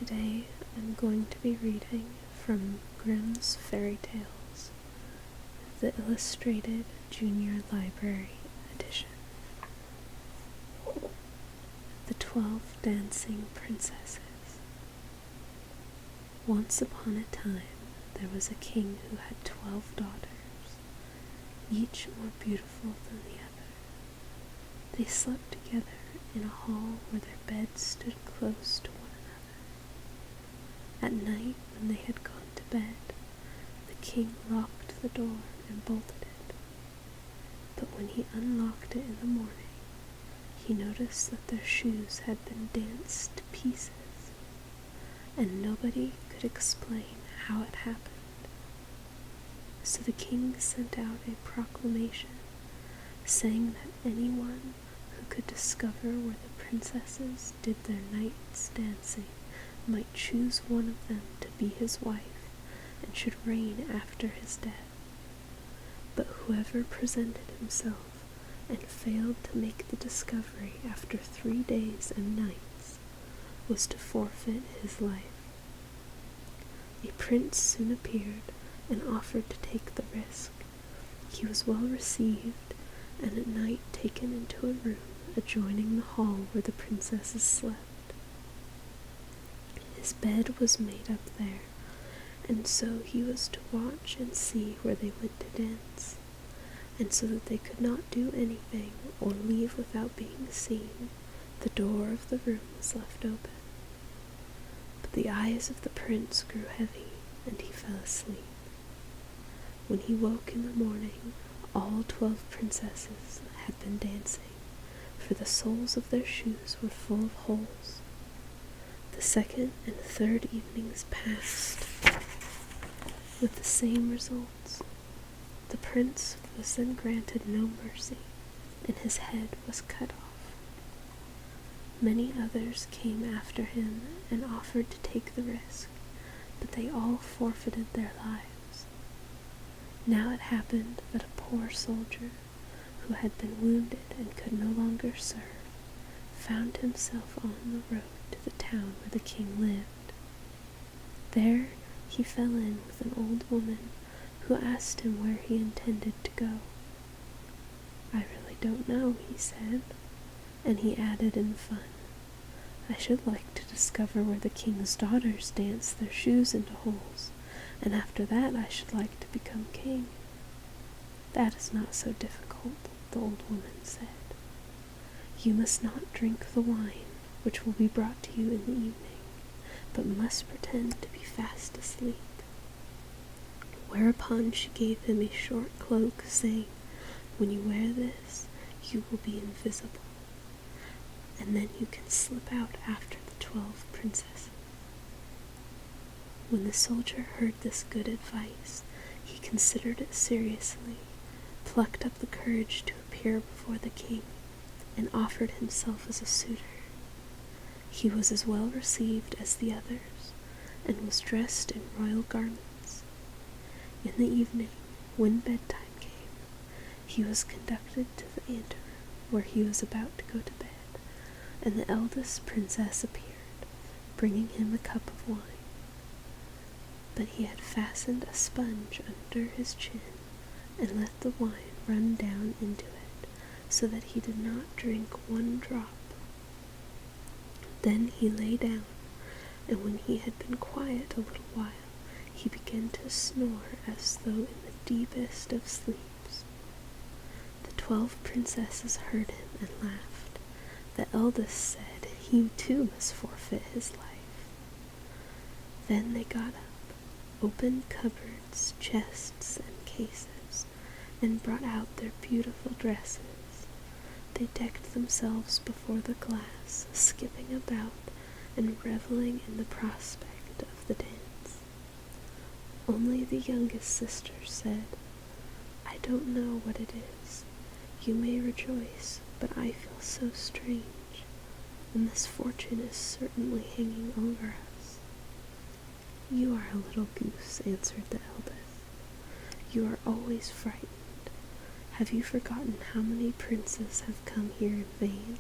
Today I'm going to be reading from Grimm's Fairy Tales, the Illustrated Junior Library Edition. The 12 Dancing Princesses. Once upon a time there was a king who had 12 daughters, each more beautiful than the other. They slept together in a hall where their beds stood close to one another. At night, when they had gone to bed, the king locked the door and bolted it. But when he unlocked it in the morning, he noticed that their shoes had been danced to pieces, and nobody could explain how it happened. So the king sent out a proclamation saying that anyone who could discover where the princesses did their night's dancing might choose one of them to be his wife and should reign after his death. But whoever presented himself and failed to make the discovery after 3 days and nights was to forfeit his life. A prince soon appeared and offered to take the risk. He was well received and at night taken into a room adjoining the hall where the princesses slept. His bed was made up there, and so he was to watch and see where they went to dance, and so that they could not do anything or leave without being seen, the door of the room was left open. But the eyes of the prince grew heavy, and he fell asleep. When he woke in the morning, all 12 princesses had been dancing, for the soles of their shoes were full of holes. The second and third evenings passed with the same results. The prince was then granted no mercy, and his head was cut off. Many others came after him and offered to take the risk, but they all forfeited their lives. Now it happened that a poor soldier, who had been wounded and could no longer serve, found himself on the road to the town where the king lived. There he fell in with an old woman who asked him where he intended to go. "I really don't know," he said, and he added in fun, "I should like to discover where the king's daughters dance their shoes into holes, and after that I should like to become king." "That is not so difficult," the old woman said. "You must not drink the wine which will be brought to you in the evening, but must pretend to be fast asleep." Whereupon she gave him a short cloak, saying, "When you wear this, you will be invisible, and then you can slip out after the 12 princesses." When the soldier heard this good advice, he considered it seriously, plucked up the courage to appear before the king, and offered himself as a suitor. He was as well received as the others, and was dressed in royal garments. In the evening, when bedtime came, he was conducted to the anteroom where he was about to go to bed, and the eldest princess appeared, bringing him a cup of wine. But he had fastened a sponge under his chin and let the wine run down into it, so that he did not drink one drop. Then he lay down, and when he had been quiet a little while, he began to snore as though in the deepest of sleeps. The 12 princesses heard him and laughed. The eldest said he too must forfeit his life. Then they got up, opened cupboards, chests, and cases, and brought out their beautiful dresses. They decked themselves before the glass, skipping about and reveling in the prospect of the dance. Only the youngest sister said, "I don't know what it is. You may rejoice, but I feel so strange. A misfortune is certainly hanging over us." "You are a little goose," answered the eldest. "You are always frightened. Have you forgotten how many princes have come here in vain?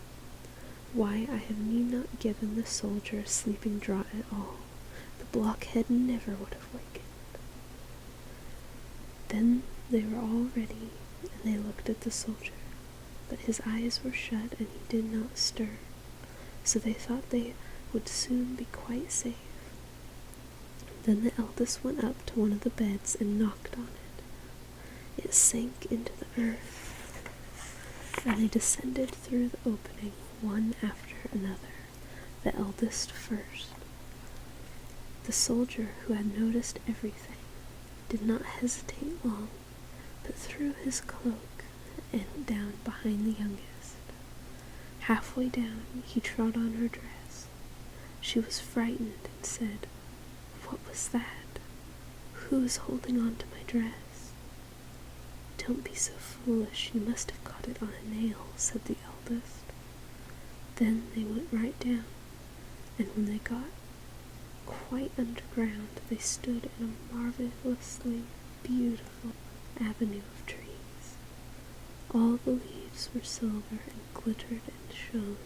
Why, I have not given the soldier a sleeping draught at all. The blockhead never would have wakened. Then they were all ready, and they looked at the soldier, but his eyes were shut and he did not stir, so they thought they would soon be quite safe. Then the eldest went up to one of the beds and knocked on it. It sank into the earth, and they descended through the opening, one after another, the eldest first. The soldier, who had noticed everything, did not hesitate long, but threw his cloak and down behind the youngest. Halfway down, he trod on her dress. She was frightened and said, "What was that? Who is holding on to my dress?" "Don't be so foolish, you must have caught it on a nail," said the eldest. Then they went right down, and when they got quite underground, they stood in a marvelously beautiful avenue of trees. All the leaves were silver and glittered and shone.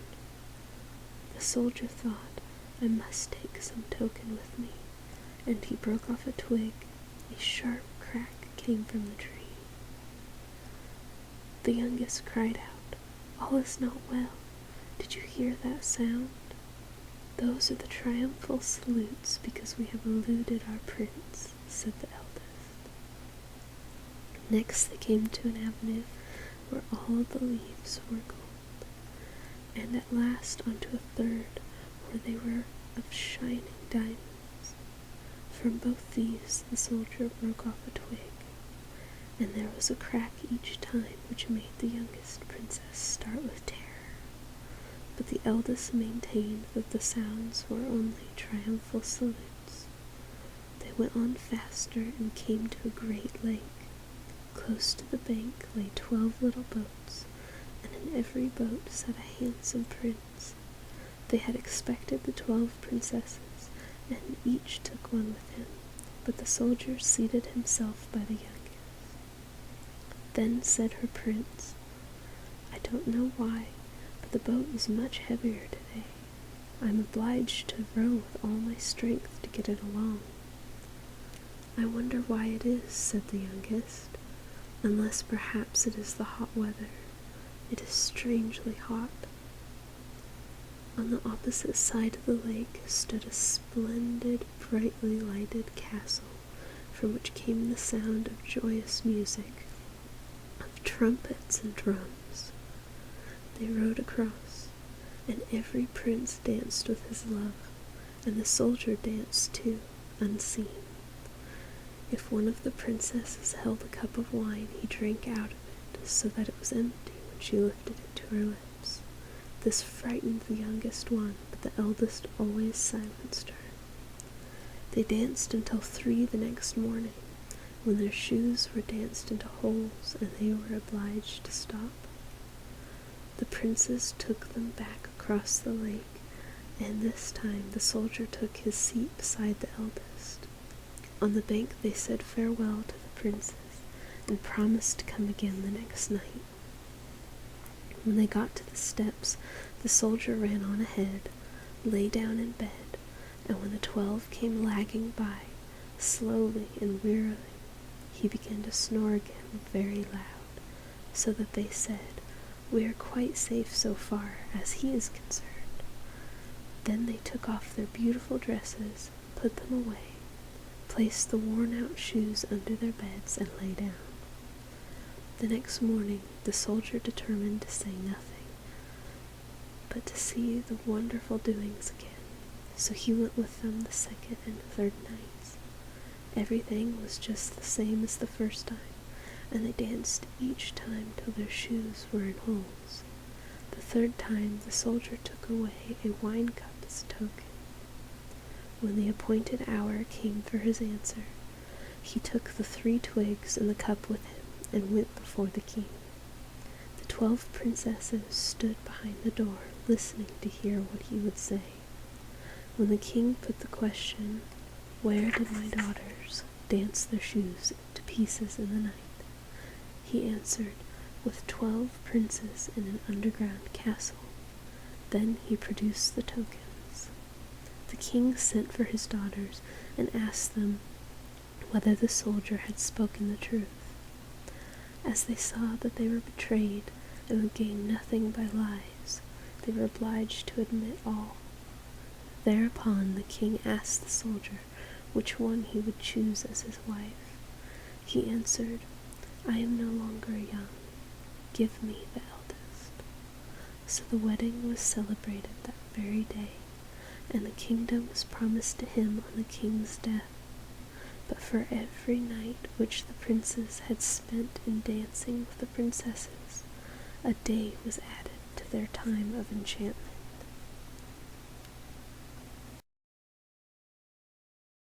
The soldier thought, "I must take some token with me," and he broke off a twig. A sharp crack came from the tree. The youngest cried out, "All is not well. Did you hear that sound? Those are the triumphal salutes because we have eluded our prince," said the eldest. Next they came to an avenue where all the leaves were gold, and at last onto a third where they were of shining diamonds. From both these the soldier broke off a twig, and there was a crack each time which made the youngest princess start with terror. But the eldest maintained that the sounds were only triumphal salutes. They went on faster and came to a great lake. Close to the bank lay 12 little boats, and in every boat sat a handsome prince. They had expected the 12 princesses, and each took one with him, but the soldier seated himself by the youngest. Then said her prince, "I don't know why, but the boat is much heavier today. I am obliged to row with all my strength to get it along." "I wonder why it is," said the youngest, "unless perhaps it is the hot weather. It is strangely hot." On the opposite side of the lake stood a splendid, brightly lighted castle, from which came the sound of joyous music, of trumpets and drums. They rowed across, and every prince danced with his love, and the soldier danced too, unseen. If one of the princesses held a cup of wine, he drank out of it, so that it was empty when she lifted it to her lips. This frightened the youngest one, but the eldest always silenced her. They danced until 3 the next morning, when their shoes were danced into holes, and they were obliged to stop. The princes took them back across the lake, and this time the soldier took his seat beside the eldest. On the bank they said farewell to the princes, and promised to come again the next night. When they got to the steps, the soldier ran on ahead, lay down in bed, and when the 12 came lagging by, slowly and wearily, he began to snore again very loud, so that they said, "We are quite safe so far as he is concerned." Then they took off their beautiful dresses, put them away, placed the worn-out shoes under their beds, and lay down. The next morning the soldier determined to say nothing, but to see the wonderful doings again, so he went with them the second and third nights. Everything was just the same as the first time, and they danced each time till their shoes were in holes. The third time the soldier took away a wine cup as a token. When the appointed hour came for his answer, he took the 3 twigs and the cup with him, and went before the king. The 12 princesses stood behind the door, listening to hear what he would say. When the king put the question, "Where did my daughters dance their shoes to pieces in the night?" he answered, "With 12 princes in an underground castle." Then he produced the tokens. The king sent for his daughters and asked them whether the soldier had spoken the truth. As they saw that they were betrayed and would gain nothing by lies, they were obliged to admit all. Thereupon the king asked the soldier which one he would choose as his wife. He answered, "I am no longer young. Give me the eldest." So the wedding was celebrated that very day, and the kingdom was promised to him on the king's death. But for every night which the princes had spent in dancing with the princesses, a day was added to their time of enchantment.